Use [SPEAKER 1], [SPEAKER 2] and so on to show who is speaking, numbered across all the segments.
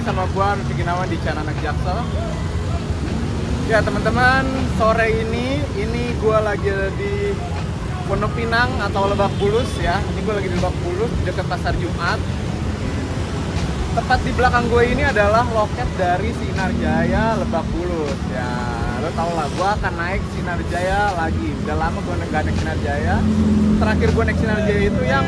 [SPEAKER 1] Sama gua Rusdi Gunawan di channel Anak Jaksel. Ya teman-teman, sore ini gua lagi di Pondok Pinang atau Lebak Bulus ya. Ini gua lagi di Lebak Bulus dekat Pasar Jumat. Tepat di belakang gue ini adalah loket dari Sinar Jaya Lebak Bulus ya. Lo tau lah, gua akan naik Sinar Jaya lagi. Udah lama gua nggak naik Sinar Jaya. Terakhir gua naik Sinar Jaya itu yang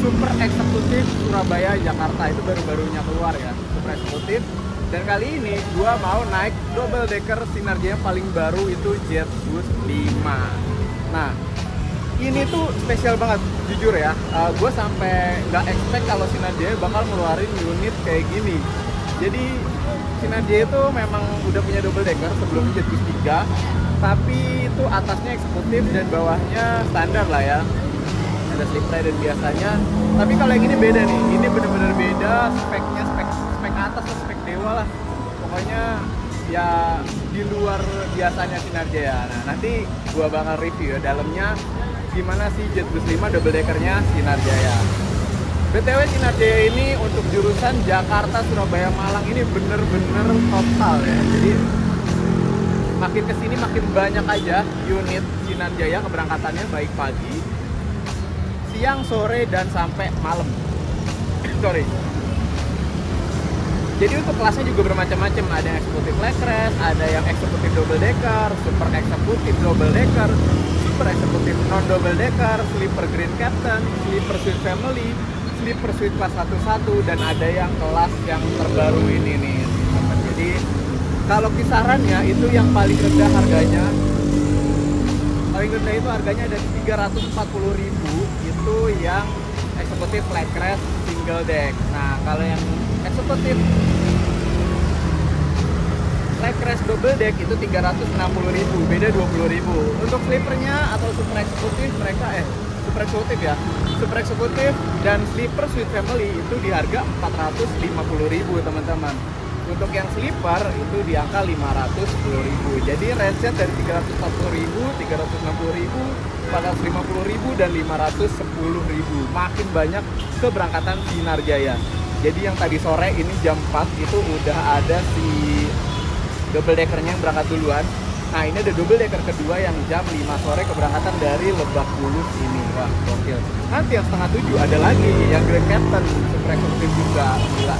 [SPEAKER 1] super eksekutif Surabaya Jakarta, itu baru-barunya keluar ya, super eksekutif. Dan kali ini gua mau naik double decker Sinar Jaya yang paling baru, itu Jetbus 5. Nah ini tuh spesial banget jujur ya. Gue sampai nggak expect kalau Sinar Jaya bakal ngeluarin unit kayak gini. Jadi Sinar Jaya itu memang udah punya double decker sebelumnya Jetbus 3, tapi itu atasnya eksekutif dan bawahnya standar lah ya, ada sleeper dan biasanya. Tapi kalau yang ini beda nih, ini bener-bener beda speknya, spek atas atau spek dewa lah. Pokoknya ya di luar biasanya Sinar Jaya. Nah nanti gua bakal review ya dalamnya gimana sih Jetbus 5 double deckernya Sinar Jaya. BTW Sinar Jaya ini untuk jurusan Jakarta, Surabaya, Malang ini bener-bener total ya. Jadi makin kesini makin banyak aja unit Sinar Jaya keberangkatannya, baik pagi, siang, sore, dan sampai malam. Sorry. Jadi untuk kelasnya juga bermacam-macam. Ada yang eksekutif leg rest, ada yang eksekutif double decker, super eksekutif double decker, super eksekutif non double decker, sleeper green captain, sleeper suite family, sleeper suite kelas 11, dan ada yang kelas yang terbaru ini nih. Jadi kalau kisarannya itu yang paling rendah harganya, paling rendah itu harganya ada di 340.000, itu yang eksekutif leg rest single deck. Nah kalau yang eksekutif leg rest double deck itu 360.000, beda 20.000. Untuk sleepernya atau super eksekutif mereka super eksekutif ya, super eksekutif dan sleeper suite family itu di harga 450.000 teman-teman. Untuk yang sleeper itu di angka 510.000. Jadi range-nya dari 340.000, 360.000, 450.000 dan 510.000. Makin banyak keberangkatan Sinar Jaya. Jadi yang tadi sore ini jam 4 itu udah ada si double deckernya yang berangkat duluan. Nah ini ada double decker kedua yang jam 5 sore keberangkatan dari Lebak Bulus ini. Wah gokil. Nanti yang setengah 7 ada lagi yang Grand Captain super eksekutif juga. Gila.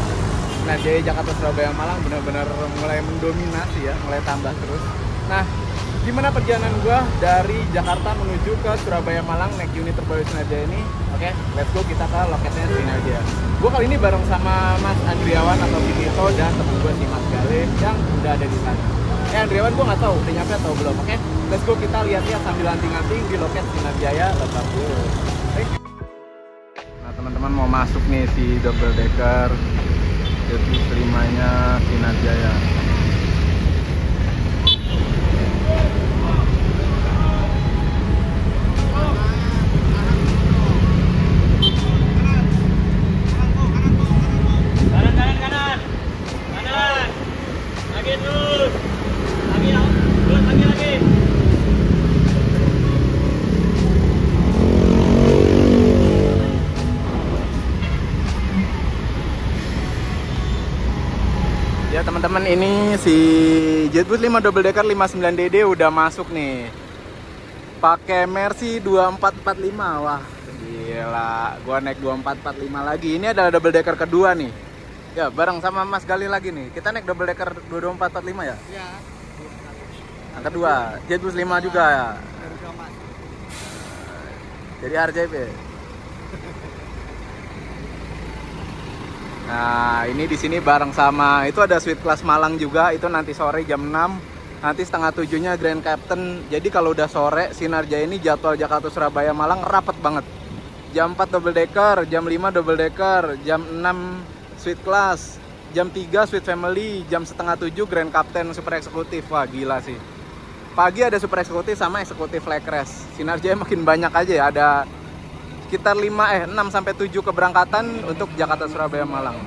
[SPEAKER 1] Nah Jaya Jakarta, Surabaya, Malang benar-benar mulai mendominasi ya, mulai tambah terus. Nah gimana perjalanan gua dari Jakarta menuju ke Surabaya, Malang naik unit terbaru Sinar Jaya ini? Oke, let's go, kita ke loketnya Sinar Jaya. Gue kali ini bareng sama Mas Andriawan atau Vito dan temen gue si Mas Gale yang udah ada di sana. Andriawan gue nggak tahu udah nyampe atau belum. Oke, let's go, kita lihat-lihat sambil anting-anting di loket Sinar Jaya Lebak Bulus. Nah teman-teman mau masuk nih si double decker Jetbus 5-nya Sinar Jaya. Ya teman-teman, ini si Jetbus 5 double decker 59DD udah masuk nih. Pakai Mercy 2445. Wah, gila. Gua naik 2445 lagi. Ini adalah double decker kedua nih. Ya, bareng sama Mas Gali lagi nih. Kita naik double decker 2445 ya? Iya. Yang kedua, Jetbus 5 juga ya. Jadi RJP. Nah, ini di sini bareng sama itu ada Suite Class Malang juga, itu nanti sore jam 6. Nanti setengah 7-nya Grand Captain. Jadi kalau udah sore Sinar Jaya ini jadwal Jakarta Surabaya Malang rapet banget. Jam 4 double decker, jam 5 double decker, jam 6 Suite Class, jam 3 Suite Family, jam setengah 7 Grand Captain Super Eksekutif. Wah, gila sih. Pagi ada Super Eksekutif sama Eksekutif Leg Race. Sinar Jaya makin banyak aja ya, ada sekitar 6 sampai 7 keberangkatan untuk Jakarta Surabaya Malang.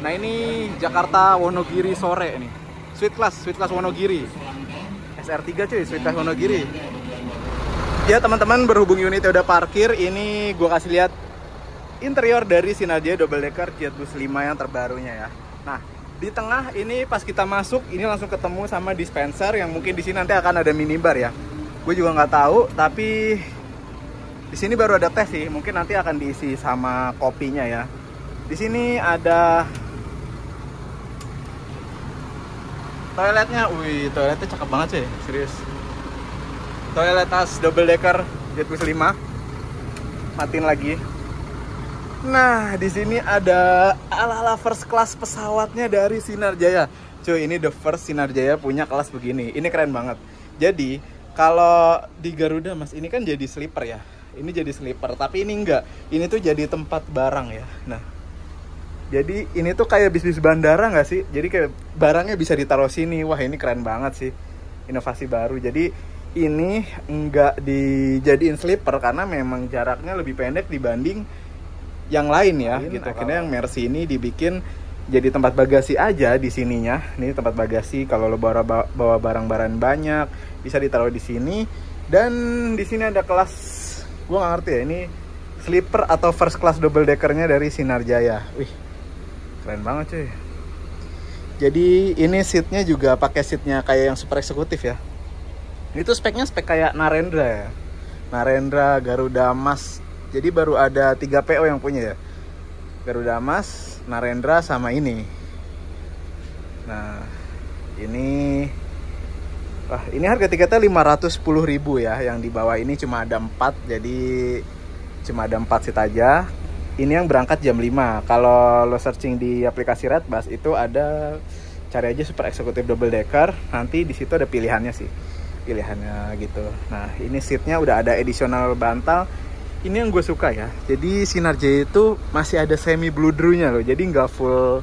[SPEAKER 1] Nah, ini Jakarta Wonogiri sore nih. Suite Class Wonogiri. SR3 cuy, Suite Class Wonogiri. Ya teman-teman, berhubung unitnya udah parkir, ini gue kasih lihat interior dari Sinar Jaya Double Decker Jet Bus 5 yang terbarunya ya. Nah, di tengah ini pas kita masuk, ini langsung ketemu sama dispenser yang mungkin di sini nanti akan ada minibar ya. Gue juga nggak tahu, tapi di sini baru ada tes sih, mungkin nanti akan diisi sama kopinya ya. Di sini ada toiletnya, wih toiletnya cakep banget sih, serius. Toilet tas double decker Jet Bus 5. Matiin lagi. Nah, di sini ada ala-ala first class pesawatnya dari Sinar Jaya. Cuy, ini the first Sinar Jaya punya kelas begini. Ini keren banget. Jadi, kalau di Garuda Mas, ini kan jadi sleeper ya. Ini jadi sleeper, tapi ini enggak. Ini tuh jadi tempat barang ya. Nah, jadi ini tuh kayak bis-bis bandara nggak sih? Jadi kayak barangnya bisa ditaruh sini. Wah, ini keren banget sih. Inovasi baru. Jadi ini enggak dijadiin sleeper karena memang jaraknya lebih pendek dibanding yang lain ya. Gitu. Akhirnya yang Mercy ini dibikin jadi tempat bagasi aja di sininya. Ini tempat bagasi kalau lo bawa barang-barang banyak bisa ditaruh di sini. Dan di sini ada kelas, gue nggak ngerti ya, ini sleeper atau first class double deckernya dari Sinar Jaya. Wih, keren banget cuy. Jadi ini seatnya juga pakai seatnya kayak yang super eksekutif ya. Itu speknya spek kayak Narendra ya. Narendra, Garuda Mas. Jadi baru ada 3 PO yang punya ya. Garuda Mas, Narendra sama ini. Nah, ini wah, ini harga tiketnya 510.000 ya. Yang di bawah ini cuma ada 4, jadi cuma ada 4 seat aja. Ini yang berangkat jam 5. Kalau lo searching di aplikasi Redbus itu ada, cari aja super eksekutif double decker. Nanti di situ ada pilihannya sih. Pilihannya gitu. Nah, ini seatnya udah ada additional bantal. Ini yang gue suka ya. Jadi Sinar Jaya itu masih ada semi bludrunya loh. Jadi nggak full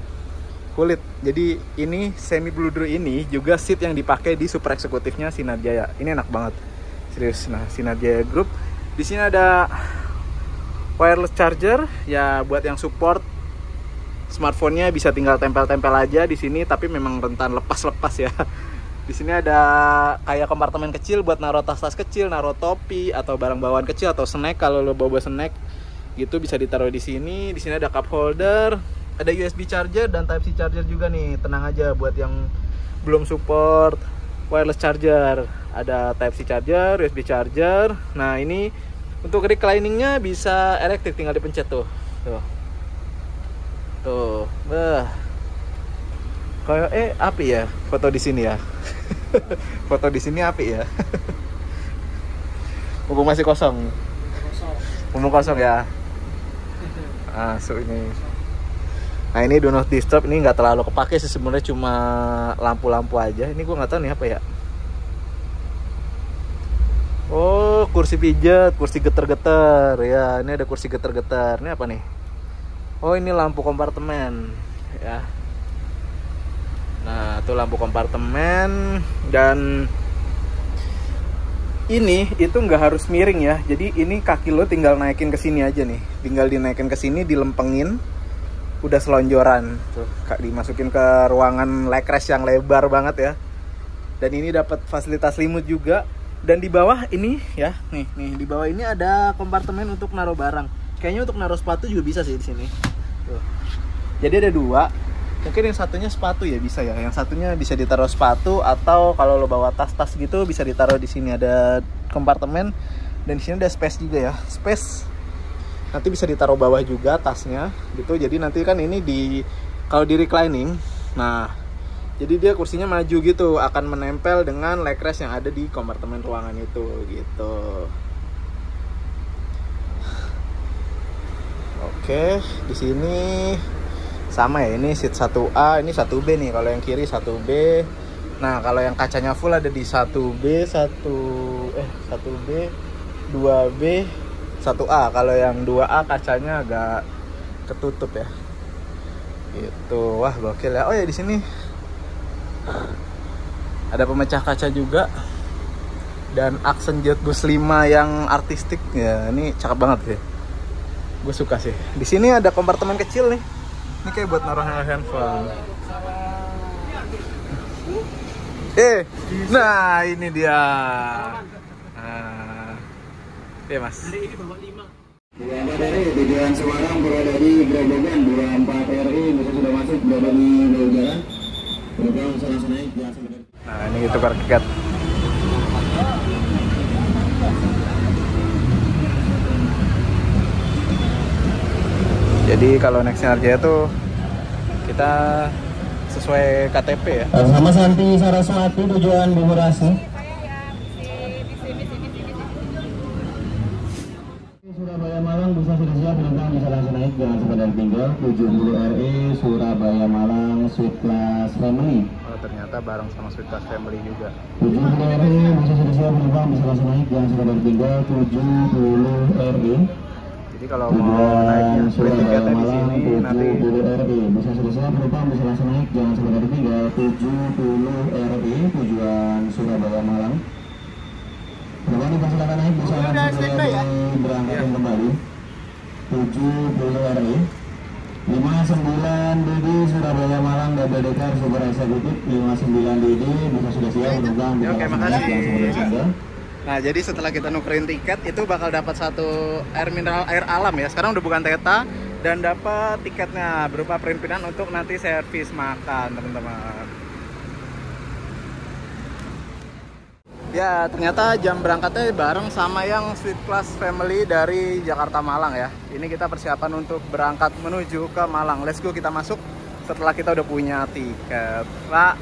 [SPEAKER 1] kulit. Jadi ini semi bludru ini juga seat yang dipakai di super eksekutifnya Sinar Jaya. Ini enak banget. Serius. Nah, Sinar Jaya Group. Di sini ada wireless charger ya, buat yang support smartphone-nya bisa tinggal tempel-tempel aja di sini, tapi memang rentan lepas-lepas ya. Di sini ada kayak kompartemen kecil buat naruh tas-tas kecil, naruh topi atau barang bawaan kecil atau snack. Kalau lo bawa snack gitu bisa ditaruh di sini. Di sini ada cup holder, ada USB charger dan Type C charger juga nih. Tenang aja buat yang belum support wireless charger. Ada Type C charger, USB charger. Nah, ini untuk recliningnya bisa elektrik, tinggal dipencet tuh. Tuh. Kayak api ya foto di sini ya. Foto di sini api ya. Mumpung masih kosong. Mumpung kosong ya. Ini. Nah, ini do not disturb, ini nggak terlalu kepake sih sebenarnya, cuma lampu-lampu aja. Ini gue nggak tahu nih apa ya. Oh, kursi pijat, kursi getar-getar ya. Ini ada kursi getar-getar. Ini apa nih? Oh, ini lampu kompartemen ya. Nah, itu lampu kompartemen. Dan ini itu nggak harus miring ya. Jadi ini kaki lo tinggal naikin ke sini aja nih. Tinggal dinaikin ke sini, dilempengin, udah selonjoran. Tuh, dimasukin ke ruangan leg rest yang lebar banget ya. Dan ini dapat fasilitas limut juga. Dan di bawah ini ya, nih di bawah ini ada kompartemen untuk naruh barang. Kayaknya untuk naruh sepatu juga bisa sih di sini. Tuh. Jadi ada 2. Mungkin yang satunya sepatu ya, bisa ya. Yang satunya bisa ditaruh sepatu, atau kalau lo bawa tas-tas gitu bisa ditaruh di sini, ada kompartemen. Dan di sini ada space juga ya. Space nanti bisa ditaruh bawah juga tasnya gitu. Jadi nanti kan ini kalau di reclining, nah jadi dia kursinya maju gitu, akan menempel dengan leg rest yang ada di kompartemen ruangan itu gitu. Oke, di sini sama ya, ini seat 1A, ini 1B nih. Kalau yang kiri 1B. Nah, kalau yang kacanya full ada di 1B, 1B, 2B, 1A. Kalau yang 2A kacanya agak ketutup ya. Gitu. Wah, gokil ya. Oh ya, di sini ada pemecah kaca juga. Dan aksen Jetbus 5 yang artistik ya. Ini cakep banget sih. Gue suka sih. Di sini ada kompartemen kecil nih. Ini kayak buat naruh handphone. Nah ini dia. Nah, ya mas. Ini bawa 5.
[SPEAKER 2] 24 RI tujuan Semarang berada di Grobogan. 24 RI bisa sudah masuk berada di Grobogan. Program bisa langsung naik.
[SPEAKER 1] Nah ini tukar tiket. Jadi kalau naik Sinar Jaya tuh kita sesuai KTP ya.
[SPEAKER 2] Sama Santi Saraswati tujuan Bogorasi. Surabaya Malang bisa sudah siap, penumpang bisa langsung naik, jangan sekedar tinggal. 70 RE Surabaya Malang Suite Class Family.
[SPEAKER 1] Oh ternyata bareng sama Suite Class Family juga.
[SPEAKER 2] 70 RE bisa sudah siap, penumpang bisa langsung naik, jangan sekedar tinggal. 70 RE.
[SPEAKER 1] Jadi kalau mau naiknya beli tiketnya di sini nanti
[SPEAKER 2] 70 RI bisa selesai penumpang bisa langsung naik, jangan sekedar tinggal. 70 RI tujuan Surabaya Malang. Penumpang dipersilakan naik bisa langsung berangkat kembali. 70 RI 59 DD Surabaya Malang double decker super eksekutif. 59 DD bisa sudah siap penumpang bisa langsung naik, jangan sekedar tinggal.
[SPEAKER 1] Nah, jadi setelah kita nukerin tiket itu bakal dapat satu air mineral air alam ya. Sekarang udah bukan Teta dan dapat tiketnya berupa perimpinan untuk nanti servis makan, teman-teman. Ya, ternyata jam berangkatnya bareng sama yang Suite Class Family dari Jakarta Malang ya. Ini kita persiapan untuk berangkat menuju ke Malang. Let's go, kita masuk setelah kita udah punya tiket. Pak.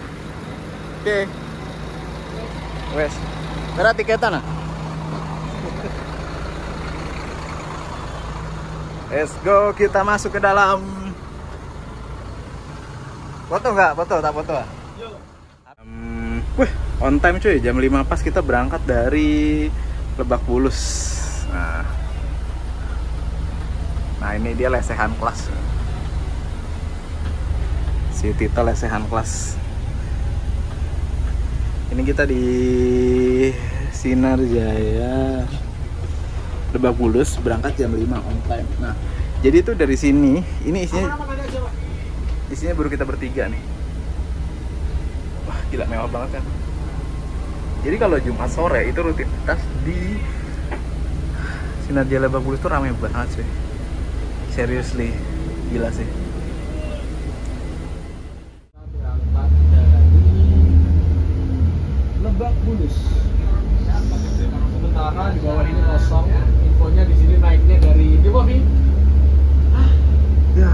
[SPEAKER 1] Oke. Wes. Berapa tiketnya nah? Let's go, kita masuk ke dalam. Foto nggak? Foto, tak foto? Wih, on time cuy, jam 5 pas kita berangkat dari Lebak Bulus. Nah ini dia lesehan kelas. Si Tita lesehan kelas. Ini kita di Sinar Jaya Lebak Bulus, berangkat jam 5 on time. Nah, jadi itu dari sini, ini isinya baru kita bertiga nih. Wah, gila mewah banget kan. Jadi kalau Jumat sore itu rutinitas di Sinar Jaya Lebak Bulus tuh ramai banget sih. Seriously, gila sih.
[SPEAKER 3] Lebak Bulus. Sementara di bawah ini kosong. Infonya di sini naiknya dari di bawah ini.
[SPEAKER 1] Ya.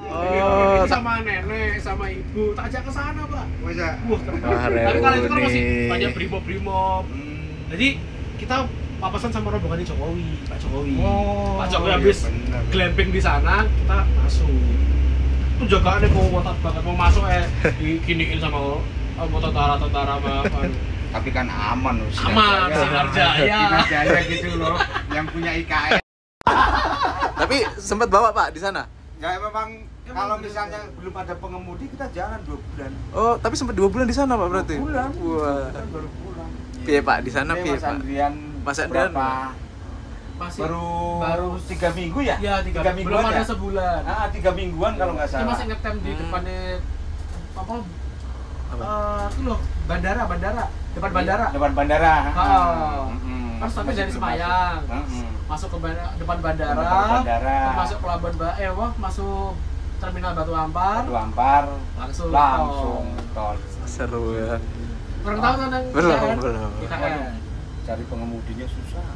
[SPEAKER 3] Oh, sama nenek, sama ibu. Tak ajak ke sana, Pak.
[SPEAKER 2] Masa?
[SPEAKER 3] Wah, tapi kali itu kan masih banyak brimob. Jadi kita papasan sama rombongan Jokowi, Pak Jokowi.
[SPEAKER 2] Oh,
[SPEAKER 3] Pak Jokowi habis glamping di sana, kita masuk. Itu juga ada mau motor banget mau masuk diginiin sama motor tentara apa.
[SPEAKER 2] Tapi kan aman loh.
[SPEAKER 3] Aman, Sinar Jaya.
[SPEAKER 2] Sinar Jaya gitu loh, yang punya IKN.
[SPEAKER 1] Tapi sempat bawa Pak di sana?
[SPEAKER 2] Ya memang kalau misalnya belum ada pengemudi kita jalan 2 bulan.
[SPEAKER 1] Oh, tapi sempat 2 bulan di sana Pak berarti?
[SPEAKER 2] 2 bulan.
[SPEAKER 1] Wah.
[SPEAKER 2] Kita baru pulang.
[SPEAKER 1] Piye Pak di sana piye
[SPEAKER 2] Mas
[SPEAKER 1] Pak?
[SPEAKER 2] Andrian.
[SPEAKER 1] Mas Andrian
[SPEAKER 3] Masih
[SPEAKER 2] baru 3 minggu ya?
[SPEAKER 3] Ya, 3 minggu. Belum ada sebulan.
[SPEAKER 2] 3 mingguan kalau nggak
[SPEAKER 3] Dia
[SPEAKER 2] salah.
[SPEAKER 3] masih ngetem di depannya apa? Itu loh, bandara. Depan bandara.
[SPEAKER 2] Depan bandara.
[SPEAKER 3] Pas sampai dari Semayang. Masuk ke depan bandara. Masuk pelabuhan masuk terminal Batu Ampar. Langsung
[SPEAKER 2] tol.
[SPEAKER 1] seru ya.
[SPEAKER 3] Kurang tahu kan
[SPEAKER 1] Belum.
[SPEAKER 2] Cari pengemudinya susah.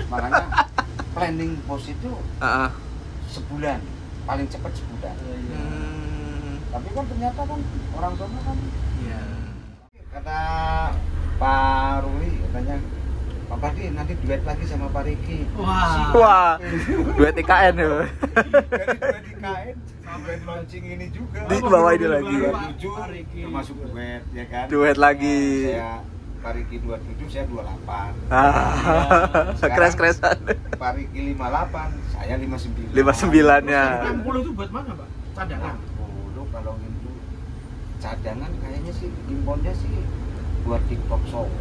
[SPEAKER 2] Makanya planning pos itu sebulan, paling cepat sebulan. Tapi kan ternyata kan orang tua kan.
[SPEAKER 3] Iya.
[SPEAKER 2] Kata Pak Ruli katanya Pak
[SPEAKER 4] Pak Di nanti duet lagi sama Pak Riki.
[SPEAKER 1] Wah, duet IKN ya.
[SPEAKER 4] Jadi duet IKN sampai launching ini juga.
[SPEAKER 1] Di bawah ini lagi.
[SPEAKER 4] 27 termasuk duet ya kan.
[SPEAKER 1] Duet lagi.
[SPEAKER 4] Saya Pak Riki 27, saya 28.
[SPEAKER 1] Kres-kresan.
[SPEAKER 4] Pak Riki 58, saya 59.
[SPEAKER 1] 59-nya.
[SPEAKER 3] 60 itu buat mana, Pak? Cadangan.
[SPEAKER 4] 60 kalau itu cadangan kayaknya sih impornya sih buat TikTok Solo.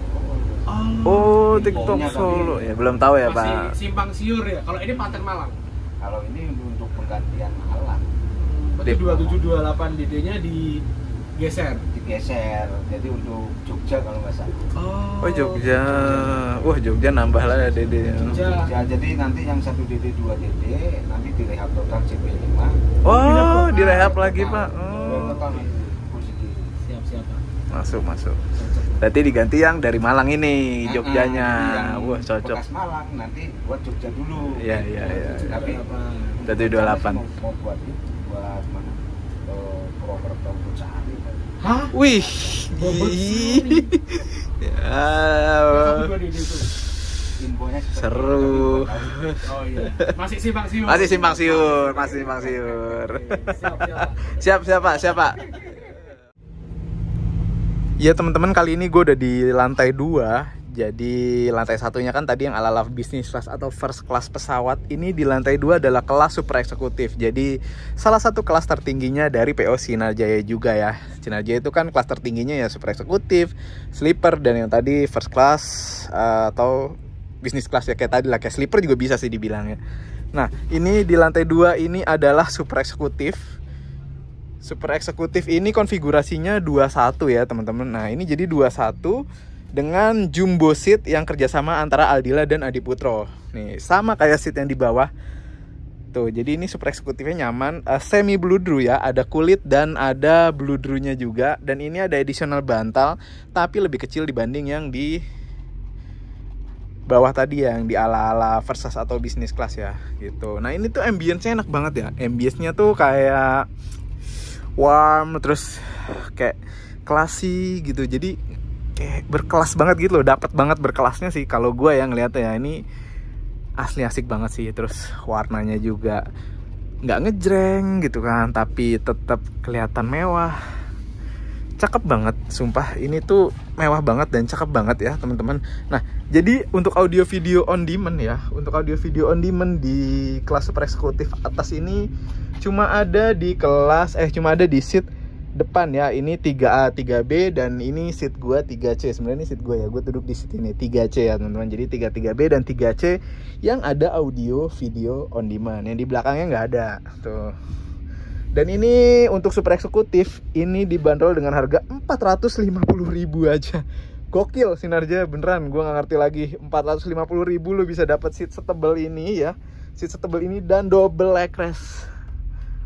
[SPEAKER 1] Oh, TikTok Solo. Ya, belum tahu ya,
[SPEAKER 3] Masih
[SPEAKER 1] Pak.
[SPEAKER 3] simpang siur ya. Kalau ini paten Malang.
[SPEAKER 4] Kalau ini untuk penggantian Malang
[SPEAKER 3] Berarti 2728 DD-nya digeser.
[SPEAKER 4] digeser. Jadi untuk Jogja kalau nggak salah.
[SPEAKER 1] Oh, Jogja. Wah, Jogja nambah lah ya Dede.
[SPEAKER 4] Jogja. Jadi nanti yang 1 DD 2 DD nanti direhab total CP5.
[SPEAKER 1] Oh, direhab lagi, Pak.
[SPEAKER 4] Total kursi di
[SPEAKER 3] Siap-siap, Pak.
[SPEAKER 1] Masuk. Berarti diganti yang dari Malang ini, Jogjanya.
[SPEAKER 4] yang
[SPEAKER 1] Wah, cocok.
[SPEAKER 4] bekas Malang nanti buat Jogja dulu.
[SPEAKER 1] Iya.
[SPEAKER 4] Tapi
[SPEAKER 1] Berarti 28.
[SPEAKER 4] Mau buat mana? Purwokerto Sari.
[SPEAKER 3] Hah?
[SPEAKER 1] Wih.
[SPEAKER 3] Satu
[SPEAKER 1] Ya.
[SPEAKER 3] 2 DD itu.
[SPEAKER 4] Infonya seperti
[SPEAKER 1] Seru.
[SPEAKER 4] itu, tapi belum tahu.
[SPEAKER 3] Oh iya. Masih simpang siur.
[SPEAKER 1] Masih simpang siur.
[SPEAKER 3] Siap, Pak.
[SPEAKER 1] Siap, Pak. Ya teman-teman, kali ini gue udah di lantai 2. Jadi lantai satunya kan tadi yang ala-ala business class atau first class pesawat. Ini di lantai 2 adalah kelas super eksekutif. Jadi salah satu kelas tertingginya dari PO Sinarjaya juga ya. Sinarjaya itu kan kelas tertingginya ya super eksekutif, sleeper, dan yang tadi first class atau business class ya kayak tadi lah. Kayak sleeper juga bisa sih dibilangnya. Nah ini di lantai 2 ini adalah super eksekutif. Super eksekutif ini konfigurasinya 21 ya teman-teman. Nah ini jadi 21 dengan jumbo seat yang kerjasama antara Aldila dan Adiputro. Nih sama kayak seat yang di bawah. Tuh jadi ini super eksekutifnya nyaman. Semi bludru ya, ada kulit dan ada bludrunya juga. Dan ini ada additional bantal, tapi lebih kecil dibanding yang di bawah tadi yang di ala-ala Versace atau business class ya gitu. Nah ini tuh ambience-nya enak banget ya. Ambience-nya tuh kayak warm, terus kayak classy gitu. Jadi kayak berkelas banget gitu loh. Dapat banget berkelasnya sih kalau gue yang ngeliatnya ya. Ini asli asik banget sih. Terus warnanya juga nggak ngejreng gitu kan, tapi tetap kelihatan mewah. Cakep banget, sumpah. Ini tuh mewah banget dan cakep banget ya teman-teman. Nah jadi untuk audio video on demand ya, untuk audio video on demand di kelas super eksekutif atas ini cuma ada di cuma ada di seat depan ya. Ini 3A 3B dan ini seat gua 3C. Sebenarnya ini seat gua ya, gua duduk di seat ini 3C ya teman-teman. Jadi 3B dan 3C yang ada audio video on demand. Yang di belakangnya nggak ada tuh. Dan ini untuk super eksekutif ini dibanderol dengan harga 450.000 aja. Gokil Sinarjaya beneran, gua nggak ngerti lagi. 450.000 lu bisa dapat seat setebal ini ya. Seat setebal ini dan double legress.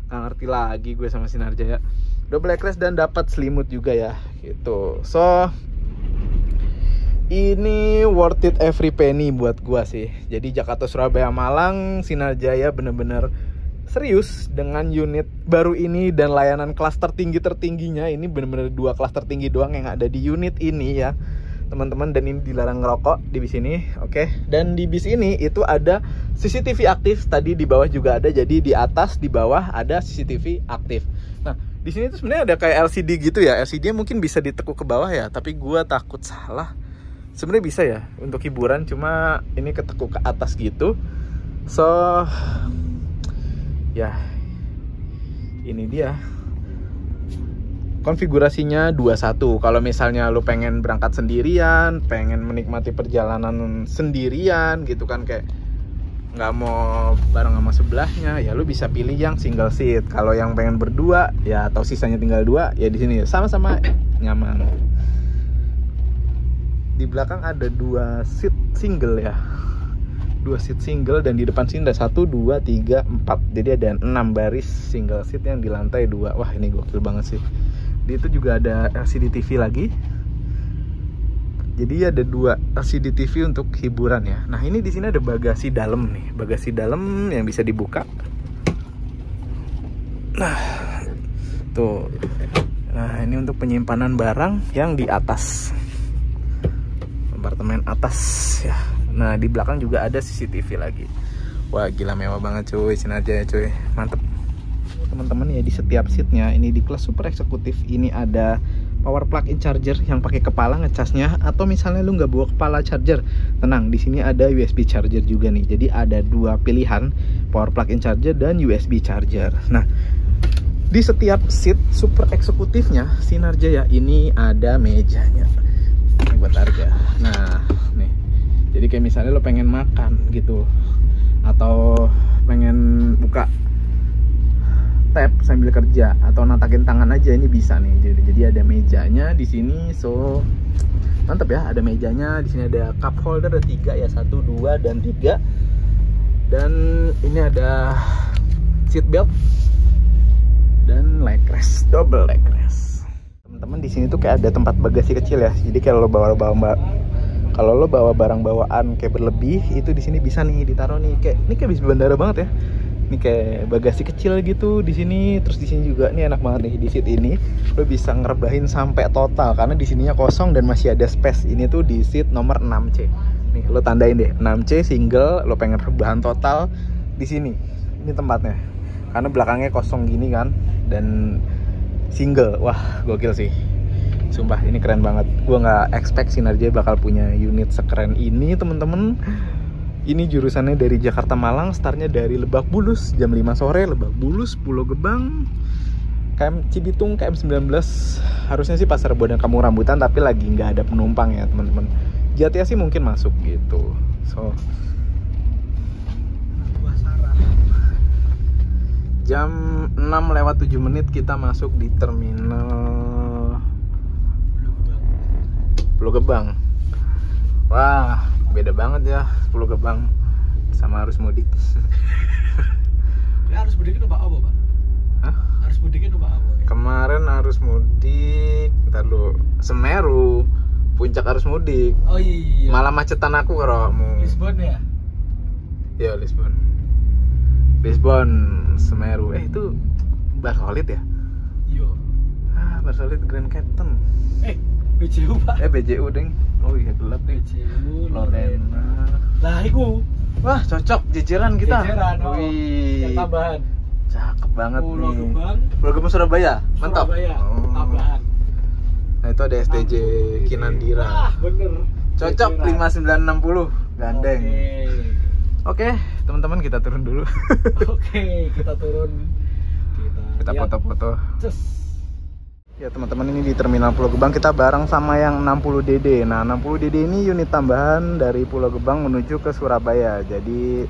[SPEAKER 1] Nggak ngerti lagi gue sama Sinarjaya. Double legress dan dapat selimut juga ya gitu. So ini worth it every penny buat gua sih. Jadi Jakarta Surabaya Malang Sinarjaya bener-bener serius dengan unit baru ini dan layanan kelas tertingginya. Ini bener-bener 2 kelas tertinggi doang yang ada di unit ini ya teman-teman. Dan ini dilarang ngerokok di bis ini, oke. Dan di bis ini itu ada CCTV aktif. Tadi di bawah juga ada. Jadi di atas di bawah ada CCTV aktif. Nah di sini tuh sebenarnya ada kayak LCD gitu ya. LCD mungkin bisa ditekuk ke bawah ya, tapi gua takut salah. Sebenarnya bisa ya untuk hiburan, cuma ini ketekuk ke atas gitu. So ya ini dia konfigurasinya 21. Kalau misalnya lu pengen berangkat sendirian, pengen menikmati perjalanan sendirian gitu kan, kayak nggak mau bareng sama sebelahnya, ya lu bisa pilih yang single seat. Kalau yang pengen berdua ya atau sisanya tinggal 2 ya di sini sama-sama nyaman. Di belakang ada 2 seat single ya. 2 seat single dan di depan sini ada 1, 2, 3, 4. Jadi ada 6 baris single seat yang di lantai 2. Wah, ini gokil banget sih. Di itu juga ada LCD TV lagi. Jadi ada 2 LCD TV untuk hiburan ya. Nah, ini di sini ada bagasi dalam nih. Bagasi dalam yang bisa dibuka. Nah, tuh. Nah, ini untuk penyimpanan barang yang di atas. Kompartemen atas ya. Nah di belakang juga ada CCTV lagi. Wah gila, mewah banget cuy, sini aja ya cuy, mantep. Teman-teman ya, di setiap seatnya ini di kelas super eksekutif ini ada power plug in charger yang pakai kepala ngecasnya, atau misalnya lu nggak bawa kepala charger, tenang, di sini ada USB charger juga nih. Jadi ada dua pilihan, power plug in charger dan USB charger. Nah di setiap seat super eksekutifnya Sinar Jaya ini ada mejanya buat harga. Nah nih, jadi kayak misalnya lo pengen makan gitu, atau pengen buka tab sambil kerja atau natakin tangan aja, ini bisa nih. Jadi ada mejanya di sini, so mantep ya. Ada mejanya di sini, ada cup holder, ada 3 ya, 1, 2 dan 3. Dan ini ada seat belt dan leg rest, double leg rest. Teman-teman di sini tuh kayak ada tempat bagasi kecil ya. Jadi kalau lo bawa barang bawaan kayak berlebih itu di sini bisa nih ditaruh nih, kayak bis bandara banget ya. Ini kayak bagasi kecil gitu di sini. Terus di sini juga nih enak banget nih, di seat ini lo bisa ngerebahin sampai total karena di sininya kosong dan masih ada space. Ini tuh di seat nomor 6C. Nih lo tandain deh, 6C single, lo pengen rebahan total di sini. Ini tempatnya. Karena belakangnya kosong gini kan, dan single. Wah, gokil sih. Sumpah ini keren banget. Gua nggak expect Sinar Jaya bakal punya unit sekeren ini, temen-temen. Ini jurusannya dari Jakarta Malang, startnya dari Lebak Bulus jam 5 sore, Lebak Bulus, Pulau Gebang, KM Cibitung, KM 19. Harusnya sih Pasar Rebo dan Kampung Rambutan, tapi lagi nggak ada penumpang ya teman-teman. Jatia sih mungkin masuk gitu. So jam 6:07 kita masuk di terminal Pulau Gebang. Wah, beda banget ya Pulau Gebang sama arus mudik.
[SPEAKER 3] Ya, arus mudik itu apa, Pak?
[SPEAKER 1] Hah?
[SPEAKER 3] Arus mudik itu apa?
[SPEAKER 1] Kemarin arus mudik, ntar lu Semeru, puncak arus mudik.
[SPEAKER 3] Oh iya.
[SPEAKER 1] Malah macetan aku kalau mau.
[SPEAKER 3] Lisbon ya?
[SPEAKER 1] Ya Lisbon, Semeru. Itu Barsolid ya?
[SPEAKER 3] Iya.
[SPEAKER 1] Barsolid Grand Captain.
[SPEAKER 3] BJU Pak.
[SPEAKER 1] BJU deng. Oh iya gelap nih.
[SPEAKER 3] BJU
[SPEAKER 1] Lorena.
[SPEAKER 3] Lah iku.
[SPEAKER 1] Wah cocok, jejeran kita.
[SPEAKER 3] Jejeran, oh.
[SPEAKER 1] Wih,
[SPEAKER 3] Yang tambahan.
[SPEAKER 1] cakep banget
[SPEAKER 3] Pulau
[SPEAKER 1] nih.
[SPEAKER 3] Gebang.
[SPEAKER 1] Pulau Gebang Surabaya, mantap.
[SPEAKER 3] Surabaya,
[SPEAKER 1] Oh.
[SPEAKER 3] tambahan.
[SPEAKER 1] Nah itu ada STJ Kinandira.
[SPEAKER 3] Bener.
[SPEAKER 1] Cocok,
[SPEAKER 3] Jejeran.
[SPEAKER 1] 5960 gandeng. Oke, teman-teman kita turun dulu.
[SPEAKER 3] Oke, kita turun.
[SPEAKER 1] Kita
[SPEAKER 3] lihat.
[SPEAKER 1] foto-foto.
[SPEAKER 3] Cus.
[SPEAKER 1] Ya teman-teman, ini di Terminal Pulau Gebang kita bareng sama yang 60DD. Nah 60DD ini unit tambahan dari Pulau Gebang menuju ke Surabaya. Jadi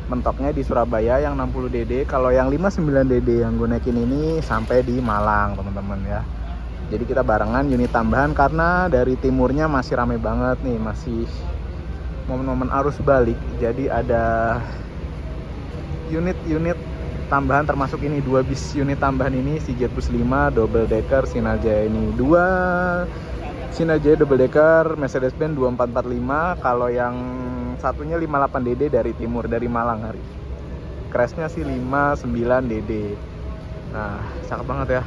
[SPEAKER 1] mentoknya di Surabaya yang 60DD. Kalau yang 59DD yang gue naikin ini sampai di Malang teman-teman ya. Jadi kita barengan unit tambahan karena dari timurnya masih rame banget nih. Masih momen-momen arus balik. Jadi ada unit-unit tambahan, termasuk ini 2 bis unit tambahan ini, si Jetbus 5 double decker Sinar Jaya ini, 2 Sinar Jaya double decker Mercedes-Benz 2445. Kalau yang satunya 58DD dari timur, dari Malang hari. Crashnya sih 59DD. Nah cakep banget ya.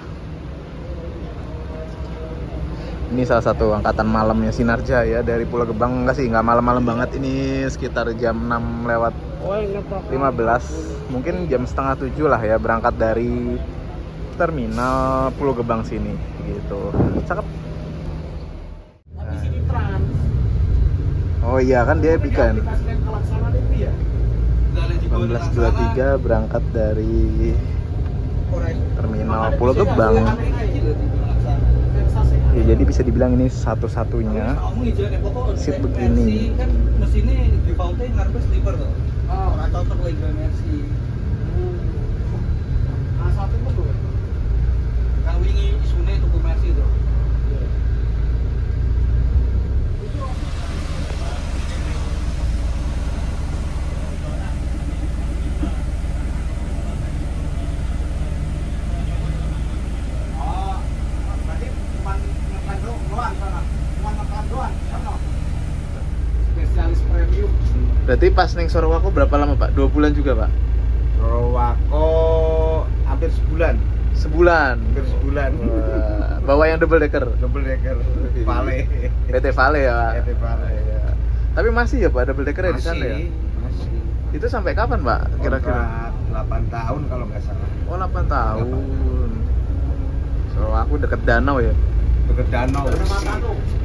[SPEAKER 1] Ini salah satu angkatan malamnya Sinar Jaya dari Pulau Gebang. Enggak sih, nggak malam-malam banget, ini sekitar jam 6:15, mungkin jam 6:30 lah ya, berangkat dari terminal Pulau Gebang sini gitu. Cakep.
[SPEAKER 3] Di sini trans.
[SPEAKER 1] Oh iya kan dia bikin
[SPEAKER 3] Aplikasi yang pelaksanaan itu ya.
[SPEAKER 1] 1923 berangkat dari terminal Pulau Gebang. Ya, jadi bisa dibilang ini satu-satunya seat begini.
[SPEAKER 4] Kan mesinnya defaultnya ngarepe sleeper tuh. Oh, atau untuk legal Mercy.
[SPEAKER 3] Nah, satu itu tuh.
[SPEAKER 4] Kang wingi isune tuku Mercy tuh.
[SPEAKER 3] Spesialis premium.
[SPEAKER 1] Berarti pas neng Sorowako berapa lama Pak? 2 bulan juga Pak?
[SPEAKER 2] Rowako hampir sebulan.
[SPEAKER 1] Sebulan.
[SPEAKER 2] Hampir sebulan.
[SPEAKER 1] Wah, bawa yang double decker.
[SPEAKER 2] Double decker Vale.
[SPEAKER 1] PT Vale ya Pak?
[SPEAKER 2] PT Vale.
[SPEAKER 1] Iya. Tapi masih ya Pak double decker ya di sana ya?
[SPEAKER 4] Masih.
[SPEAKER 1] Itu sampai kapan Pak kira-kira?
[SPEAKER 4] Kontrak 8 tahun kalau nggak salah.
[SPEAKER 1] Oh 8 tahun. So aku deket danau ya.
[SPEAKER 4] Deket danau.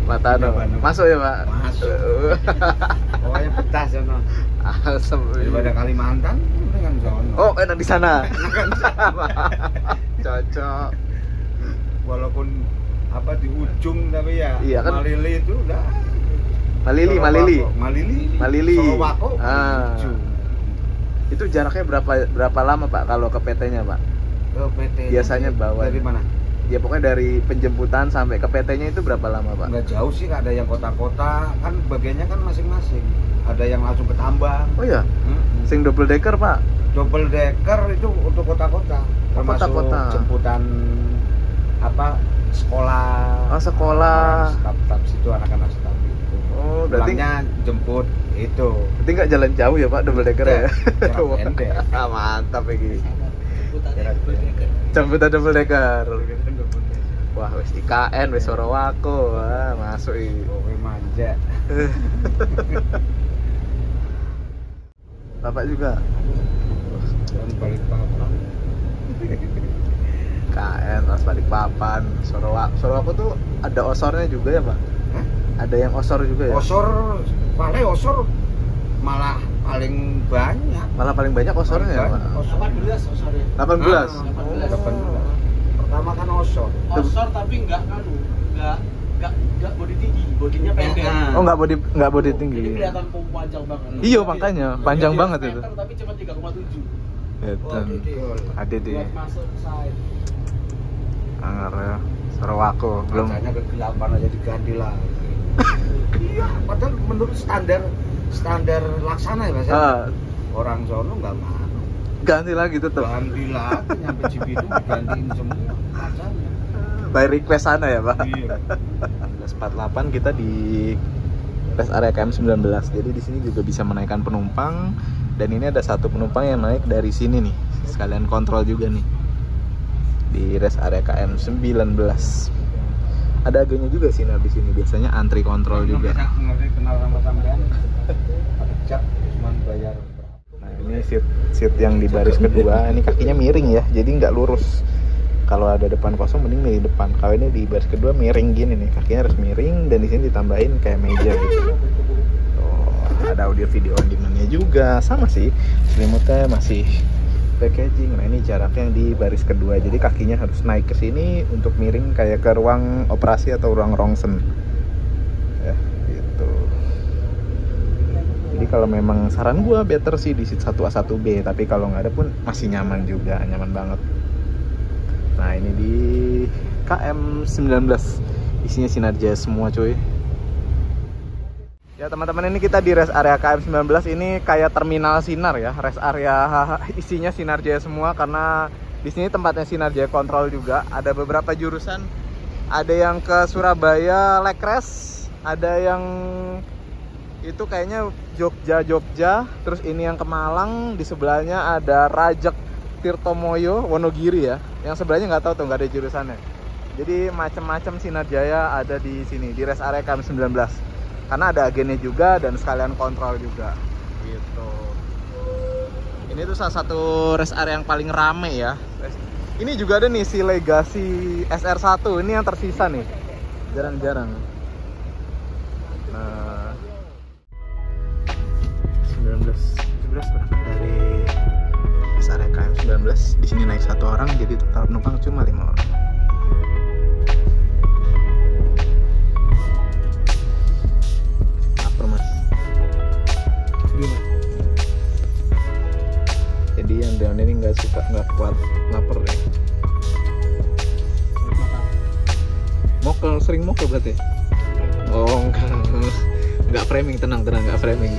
[SPEAKER 1] Matano. Masuk ya Pak?
[SPEAKER 4] Masuk. Pokoknya betah sono.
[SPEAKER 1] Asem.
[SPEAKER 4] Daripada Kalimantan dengan sono.
[SPEAKER 1] Oh enak di sana. Cocok.
[SPEAKER 4] Walaupun apa di ujung tapi ya
[SPEAKER 1] Iya kan?
[SPEAKER 4] Malili itu udah.
[SPEAKER 1] Malili.
[SPEAKER 4] Sorowako.
[SPEAKER 1] Ah. Itu jaraknya berapa lama Pak kalau ke PT-nya Pak?
[SPEAKER 4] Ke PT.
[SPEAKER 1] Biasanya bawa.
[SPEAKER 4] Dari mana?
[SPEAKER 1] Ya pokoknya dari penjemputan sampai ke PT-nya itu berapa lama Pak?
[SPEAKER 4] Nggak jauh sih, ada yang kota-kota kan bagiannya kan masing-masing. Ada yang langsung ke Tambang.
[SPEAKER 1] Oh ya, sing double decker Pak?
[SPEAKER 4] Double decker itu untuk kota-kota. Termasuk
[SPEAKER 1] Kota-kota.
[SPEAKER 4] jemputan apa sekolah.
[SPEAKER 1] Oh sekolah.
[SPEAKER 4] Staf situ anak-anak staf itu.
[SPEAKER 1] Oh berarti
[SPEAKER 4] Pulangnya jemput itu.
[SPEAKER 1] berarti nggak jalan jauh ya Pak double decker ya?
[SPEAKER 4] Jarak pendek.
[SPEAKER 1] Ah, mantap ini.
[SPEAKER 4] Jarak pendek.
[SPEAKER 1] Jemputan double decker. Wah wis IKN wis Sorowako. Wah masuk iki.
[SPEAKER 4] Oke manja.
[SPEAKER 1] Bapak juga
[SPEAKER 4] Dan balik papan.
[SPEAKER 1] KN Mas Balikpapan, Sorowako tuh ada osornya juga ya Pak?
[SPEAKER 4] Hah?
[SPEAKER 1] Ada yang osor juga ya?
[SPEAKER 4] Osor malah paling banyak.
[SPEAKER 1] Malah paling banyak osornya ya Pak?
[SPEAKER 3] 18 osornya.
[SPEAKER 1] 18?
[SPEAKER 4] 18. Pertama kan osor.
[SPEAKER 3] Osor tapi enggak bodi tinggi, bodinya pendek.
[SPEAKER 1] Oh nggak body
[SPEAKER 3] Jadi
[SPEAKER 1] tinggi?
[SPEAKER 3] kelihatan panjang banget.
[SPEAKER 1] Iya makanya, panjang
[SPEAKER 3] Jadi
[SPEAKER 1] banget
[SPEAKER 3] 2
[SPEAKER 1] itu.
[SPEAKER 3] meter, tapi cuma 3,7.
[SPEAKER 1] Betul. Ada di
[SPEAKER 3] Buat masuk side.
[SPEAKER 1] Anggar Sorowako belum.
[SPEAKER 4] Makanya kegelapan aja diganti lagi. Iya, padahal menurut standar laksana ya Mas.
[SPEAKER 1] Ah,
[SPEAKER 4] Orang sono nggak mau.
[SPEAKER 1] ganti lagi tetap.
[SPEAKER 4] Ganti lagi nyampe Cibitung digantiin semua kancanya.
[SPEAKER 1] By request sana ya Pak.
[SPEAKER 4] Iya.
[SPEAKER 1] 1948 kita di rest area KM19. Jadi di sini juga bisa menaikkan penumpang dan ini ada satu penumpang yang naik dari sini nih. Sekalian kontrol juga nih. Di rest area KM19. Ada agennya juga sih di sini. Biasanya antri kontrol juga.
[SPEAKER 4] Ngerti kenal sama sampean. Pajak cuma bayar.
[SPEAKER 1] Nah, ini seat yang di baris kedua. Ini kakinya miring ya. Jadi nggak lurus. Kalau ada depan kosong mending milih depan. Kalau ini di baris kedua miring gini nih, kakinya harus miring dan di sini ditambahin kayak meja gitu. Oh, ada audio video on demand-nya juga, sama sih. Selimutnya masih packaging. Nah, ini jaraknya yang di baris kedua. Jadi kakinya harus naik ke sini untuk miring kayak ke ruang operasi atau ruang rongsen. Ya, gitu. Jadi kalau memang saran gua better sih di seat 1A 1B, tapi kalau nggak ada pun masih nyaman juga, nyaman banget. Nah ini di KM19 isinya Sinar Jaya semua cuy. Ya teman-teman, ini kita di rest area KM19. Ini kayak terminal Sinar ya, rest area isinya Sinar Jaya semua karena di sini tempatnya Sinar Jaya kontrol juga. Ada beberapa jurusan, ada yang ke Surabaya Lekres, ada yang itu kayaknya Jogja, terus ini yang ke Malang, di sebelahnya ada Rajek Tirtomoyo Wonogiri ya. Yang sebelahnya nggak tahu tuh, nggak ada jurusannya. Jadi macam-macam Sinar Jaya ada di sini di rest area KM19. Karena ada agennya juga dan sekalian kontrol juga. Gitu. Ini tuh salah satu rest area yang paling rame ya. Ini juga ada nih si Legacy SR1. Ini yang tersisa nih. Jarang-jarang. Nah, 19 berangkat dari rest area KM19. Di sini naik 1 orang, jadi total penumpang cuma 5 orang. Lapar mas. Gimana? Jadi yang down ini nggak kuat lapar ya. Mokel, sering mokel berarti? Oh enggak framing, tenang nggak framing.